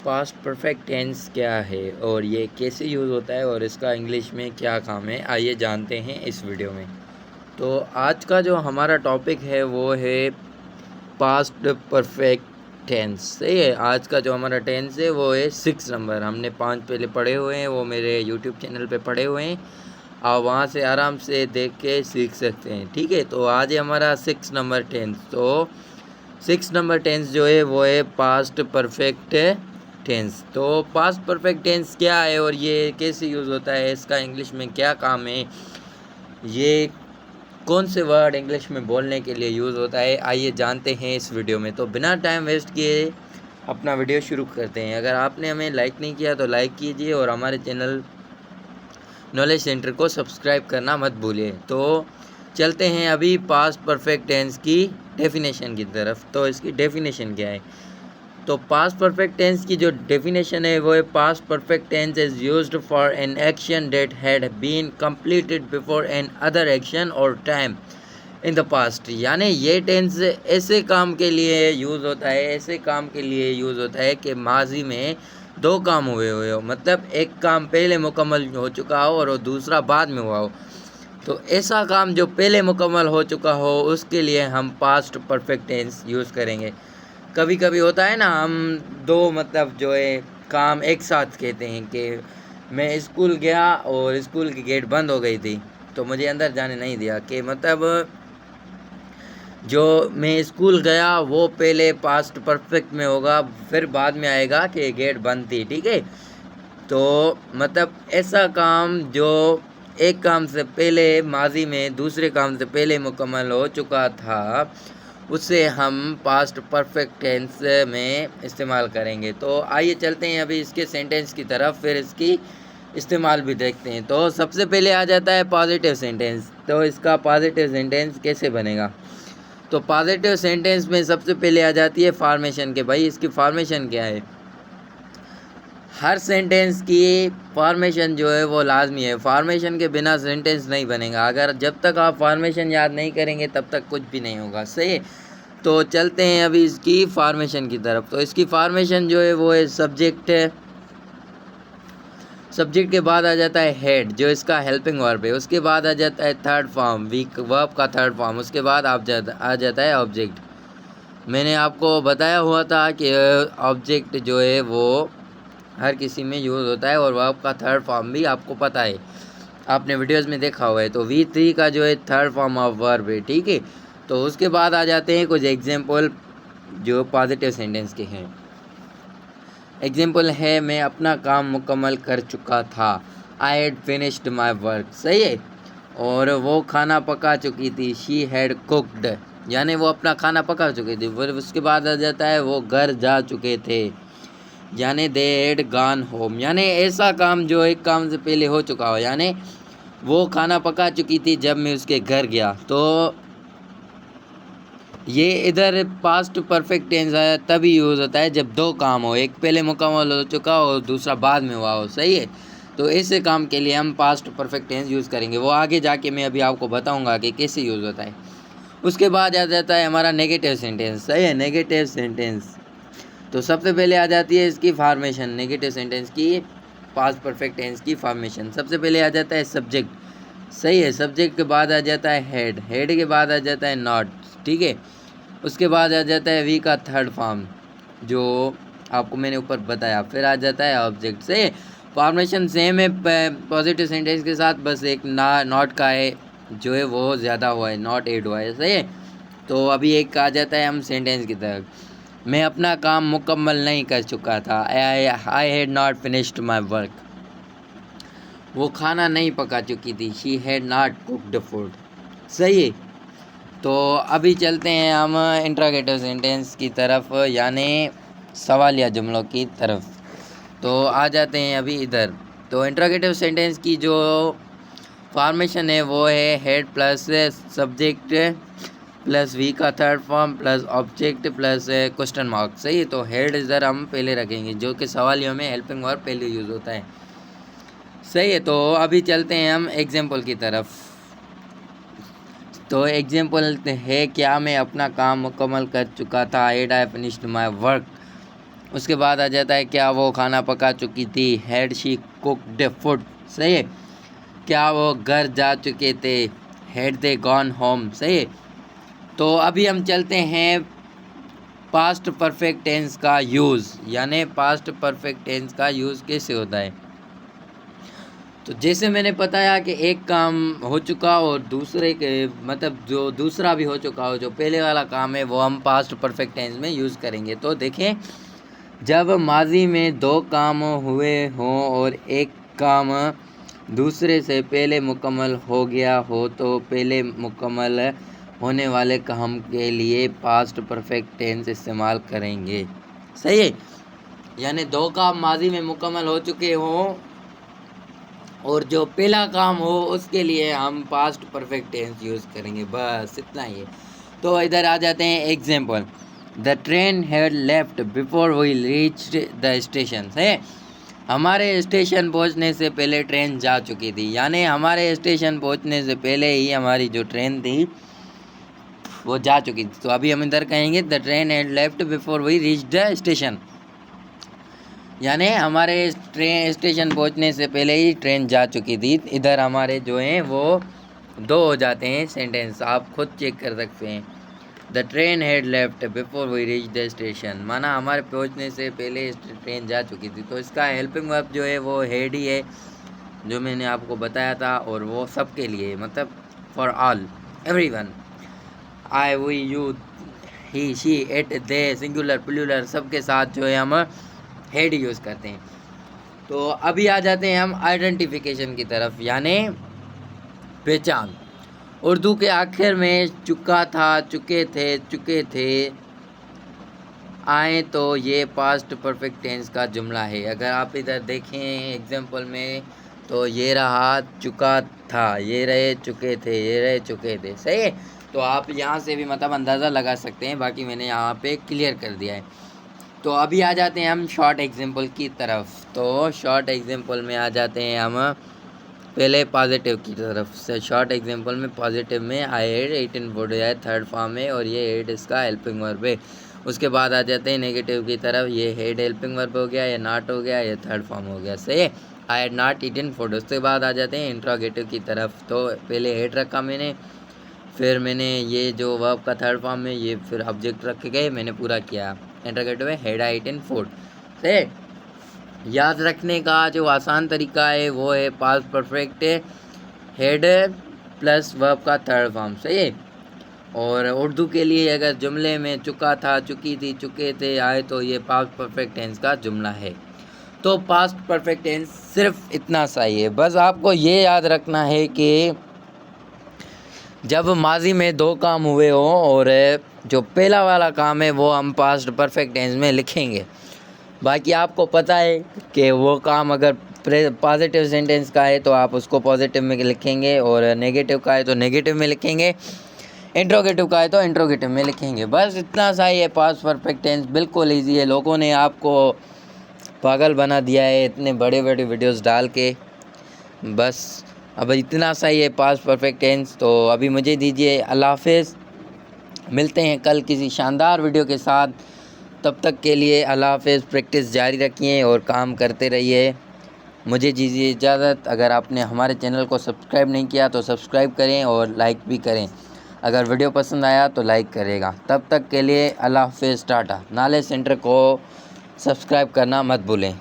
Past perfect tense क्या है और ये कैसे यूज़ होता है और इसका इंग्लिश में क्या काम है, आइए जानते हैं इस वीडियो में। तो आज का जो हमारा टॉपिक है वो है पास्ट परफेक्ट टेंस। सही है। आज का जो हमारा टेंस है वो है 6 नंबर। हमने 5 पहले पढ़े हुए हैं, वो मेरे यूट्यूब चैनल पे पढ़े हुए हैं। आप वहाँ से आराम से देख के सीख सकते हैं। ठीक है, तो आज है हमारा 6 नंबर टेंस। तो 6 नंबर टेंस जो है वो है पास्ट परफेक्ट टेंस। तो पास्ट परफेक्ट टेंस क्या है और ये कैसे यूज़ होता है, इसका इंग्लिश में क्या काम है, ये कौन से वर्ड इंग्लिश में बोलने के लिए यूज़ होता है, आइए जानते हैं इस वीडियो में। तो बिना टाइम वेस्ट किए अपना वीडियो शुरू करते हैं। अगर आपने हमें लाइक नहीं किया तो लाइक कीजिए और हमारे चैनल नॉलेज सेंटर को सब्सक्राइब करना मत भूलिए। तो चलते हैं अभी पास्ट परफेक्ट टेंस की डेफिनेशन की तरफ। तो इसकी डेफिनेशन क्या है? तो पास्ट परफेक्ट टेंस की जो डेफिनेशन है वो है past perfect tense is used for an action that had been completed before another action और टाइम इन द पास्ट। यानी ये टेंस ऐसे काम के लिए यूज़ होता है, ऐसे काम के लिए यूज़ होता है कि माजी में दो काम हुए हो, मतलब एक काम पहले मुकम्मल हो चुका हो और दूसरा बाद में हुआ हो। तो ऐसा काम जो पहले मुकम्मल हो चुका हो उसके लिए हम पास्ट परफेक्ट टेंस यूज़ करेंगे। कभी कभी होता है ना, हम दो मतलब जो है काम एक साथ कहते हैं कि मैं स्कूल गया और स्कूल की गेट बंद हो गई थी तो मुझे अंदर जाने नहीं दिया, कि मतलब जो मैं स्कूल गया वो पहले पास्ट परफेक्ट में होगा, फिर बाद में आएगा कि गेट बंद थी। ठीक है, तो मतलब ऐसा काम जो एक काम से पहले माजी में दूसरे काम से पहले मुकम्मल हो चुका था उसे हम पास्ट परफेक्ट टेंस में इस्तेमाल करेंगे। तो आइए चलते हैं अभी इसके सेंटेंस की तरफ, फिर इसकी इस्तेमाल भी देखते हैं। तो सबसे पहले आ जाता है पॉजिटिव सेंटेंस। तो इसका पॉजिटिव सेंटेंस कैसे बनेगा? तो पॉजिटिव सेंटेंस में सबसे पहले आ जाती है फॉर्मेशन के। भाई इसकी फॉर्मेशन क्या है? हर सेंटेंस की फॉर्मेशन जो है वो लाजमी है। फॉर्मेशन के बिना सेंटेंस नहीं बनेगा। अगर जब तक आप फॉर्मेशन याद नहीं करेंगे तब तक कुछ भी नहीं होगा। सही है, तो चलते हैं अभी इसकी फॉर्मेशन की तरफ। तो इसकी फॉर्मेशन जो है वो है सब्जेक्ट है। सब्जेक्ट के बाद आ जाता है हेड जो इसका हेल्पिंग वर्ब है। उसके बाद आ जाता है थर्ड फॉर्म, वीक वर्ब का थर्ड फॉर्म। उसके बाद आ जाता है ऑब्जेक्ट। मैंने आपको बताया हुआ था कि ऑब्जेक्ट जो है वो हर किसी में यूज़ होता है और वर्ब का थर्ड फॉर्म भी आपको पता है, आपने वीडियोस में देखा हुआ है। तो V3 का जो है थर्ड फॉर्म ऑफ वर्ब है। ठीक है, तो उसके बाद आ जाते हैं कुछ एग्जांपल जो पॉजिटिव सेंटेंस के हैं। एग्जांपल है, मैं अपना काम मुकम्मल कर चुका था, I had finished my work. सही है, और वो खाना पका चुकी थी, शी हैड कुक्ड, यानी वो अपना खाना पका चुकी थी। फिर उसके बाद आ जाता है वो घर जा चुके थे, यानी दे हैड गॉन होम, यानी ऐसा काम जो एक काम से पहले हो चुका हो, यानी वो खाना पका चुकी थी जब मैं उसके घर गया। तो ये इधर पास्ट परफेक्ट टेंस है तभी यूज़ होता है जब दो काम हो, एक पहले मुकम्मल हो चुका हो और दूसरा बाद में हुआ हो। सही है, तो ऐसे काम के लिए हम पास्ट परफेक्ट टेंस यूज़ करेंगे। वो आगे जाके मैं अभी आपको बताऊंगा कि कैसे यूज़ होता है। उसके बाद आ जाता है हमारा नेगेटिव सेंटेंस। सही है, नेगेटिव सेंटेंस। तो सबसे पहले आ जाती है इसकी फॉर्मेशन, नेगेटिव सेंटेंस की पास्ट परफेक्ट टेंस की फॉर्मेशन। सबसे पहले आ जाता है सब्जेक्ट। सही है, सब्जेक्ट के बाद आ जाता है हेड, हेड के बाद आ जाता है नॉट। ठीक है, उसके बाद आ जाता है वी का थर्ड फॉर्म जो आपको मैंने ऊपर बताया। फिर आ जाता है ऑब्जेक्ट। सही है, फॉर्मेशन सेम है पॉजिटिव सेंटेंस के साथ, बस एक नॉट का है जो है वो ज़्यादा हुआ है, नॉट एड हुआ है। सही है, तो अभी एक आ जाता है हम सेंटेंस की तरफ, मैं अपना काम मुकम्मल नहीं कर चुका था, आई had not finished my work, वो खाना नहीं पका चुकी थी, she had not cooked food. सही है, तो अभी चलते हैं हम इंट्रोगेटिव सेंटेंस की तरफ, यानी सवालिया जुमलों की तरफ। तो आ जाते हैं अभी इधर। तो इंट्रोगेटिव सेंटेंस की जो फॉर्मेशन है वो है head plus subject plus v का third form plus object plus question mark. सही है, तो हेड इधर हम पहले रखेंगे जो कि सवालियों में हेल्पिंग वर्ब पहले यूज़ होता है। सही है, तो अभी चलते हैं हम एग्जाम्पल की तरफ। तो एग्जाम्पल है, क्या मैं अपना काम मुकम्मल कर चुका था, had I finished my work, उसके बाद आ जाता है क्या वो खाना पका चुकी थी, हैड शी कुक्ड फूड, सही है। क्या वो घर जा चुके थे, हैड दे गॉन होम, सही है। तो अभी हम चलते हैं पास्ट परफेक्ट टेंस का यूज़, यानी पास्ट परफेक्ट टेंस का यूज़ कैसे होता है। तो जैसे मैंने बताया कि एक काम हो चुका और दूसरे के मतलब जो दूसरा भी हो चुका हो, जो पहले वाला काम है वो हम पास्ट परफेक्ट टेंस में यूज़ करेंगे। तो देखें, जब माजी में दो काम हुए हों और एक काम दूसरे से पहले मुकम्मल हो गया हो तो पहले मुकम्मल होने वाले काम के लिए पास्ट परफेक्ट टेंस इस्तेमाल करेंगे, सही है। यानी दो काम माजी में मुकम्मल हो चुके हों और जो पहला काम हो उसके लिए हम पास्ट परफेक्ट टेंस यूज़ करेंगे, बस इतना ही है। तो इधर आ जाते हैं example. The train had left before we reached the station, है हमारे स्टेशन पहुंचने से पहले ट्रेन जा चुकी थी, यानी हमारे स्टेशन पहुंचने से पहले ही हमारी जो ट्रेन थी वो जा चुकी थी। तो अभी हम इधर कहेंगे the train had left before we reach the station, यानी हमारे ट्रेन स्टेशन पहुंचने से पहले ही ट्रेन जा चुकी थी। इधर हमारे जो हैं वो दो हो जाते हैं सेंटेंस, आप खुद चेक कर सकते हैं। The train had left before we reach the station, माना हमारे पहुंचने से पहले ट्रेन जा चुकी थी। तो इसका हेल्पिंग वर्ब जो है वो हैड ही है, जो मैंने आपको बताया था, और वो सबके लिए मतलब for all, everyone, I we you he she it they, singular plural सबके साथ जो है हम हेड यूज़ करते हैं। तो अभी आ जाते हैं हम आइडेंटिफिकेशन की तरफ, यानी पहचान। उर्दू के आखिर में चुका था, चुके थे आए, तो ये पास्ट परफेक्ट टेंस का जुमला है। अगर आप इधर देखें एग्जांपल में तो ये रहा चुका था, ये रहे चुके थे, ये रहे चुके थे, सही है। तो आप यहाँ से भी मतलब अंदाज़ा लगा सकते हैं, बाकी मैंने यहाँ पे क्लियर कर दिया है। तो अभी आ जाते हैं हम शॉर्ट एग्जांपल की तरफ। तो शॉर्ट एग्जांपल में आ जाते हैं हम पहले पॉजिटिव की तरफ से। शॉर्ट एग्जांपल में पॉजिटिव में आई हैड ईटन फूड है थर्ड फॉर्म है, और ये हैड इसका हेल्पिंग वर्ब है। उसके बाद आ जाते हैं नेगेटिव की तरफ, ये हैड हेल्पिंग वर्ब हो गया, ये नॉट हो गया, ये थर्ड फॉर्म हो गया, सही है, I had not eaten food. उसके बाद आ जाते हैं इंट्रोगेटिव की तरफ। तो पहले हैड रखा मैंने, फिर मैंने ये जो वर्ब का थर्ड फॉर्म है ये फिर ऑब्जेक्ट रख गए, मैंने पूरा किया। इंट्रोगेटिव में हैड आई ईटन फूड, सही। याद रखने का जो आसान तरीका है वो है past perfect head plus verb का थर्ड फॉर्म, सही है। और उर्दू के लिए अगर जुमले में चुका था, चुकी थी, चुके थे आए, तो ये पास्ट परफेक्ट टेंस का जुमला है। तो पास्ट परफेक्ट टेंस सिर्फ इतना सा ही है, बस आपको ये याद रखना है कि जब माजी में दो काम हुए हों और जो पहला वाला काम है वो हम पास्ट परफेक्ट टेंस में लिखेंगे। बाकी आपको पता है कि वो काम अगर पॉजिटिव सेंटेंस का है तो आप उसको पॉजिटिव में लिखेंगे, और नेगेटिव का है तो नेगेटिव में लिखेंगे, इंट्रोगेटिव का है तो इंट्रोगेटिव में लिखेंगे। बस इतना सा ही है पास्ट परफेक्ट टेंस, बिल्कुल ईजी है। लोगों ने आपको पागल बना दिया है इतने बड़े बड़े वीडियोस डाल के, बस अब इतना सा ही है पास्ट परफेक्ट टेंस। तो अभी मुझे दीजिए, अल्लाह हाफिज़, मिलते हैं कल किसी शानदार वीडियो के साथ। तब तक के लिए अल्लाह हाफिज़, प्रैक्टिस जारी रखिए और काम करते रहिए। मुझे दीजिए इजाज़त। अगर आपने हमारे चैनल को सब्सक्राइब नहीं किया तो सब्सक्राइब करें और लाइक भी करें। अगर वीडियो पसंद आया तो लाइक करेगा। तब तक के लिए अल्लाह हाफिज़, टाटा। नॉलेज सेंटर को सब्सक्राइब करना मत भूलें।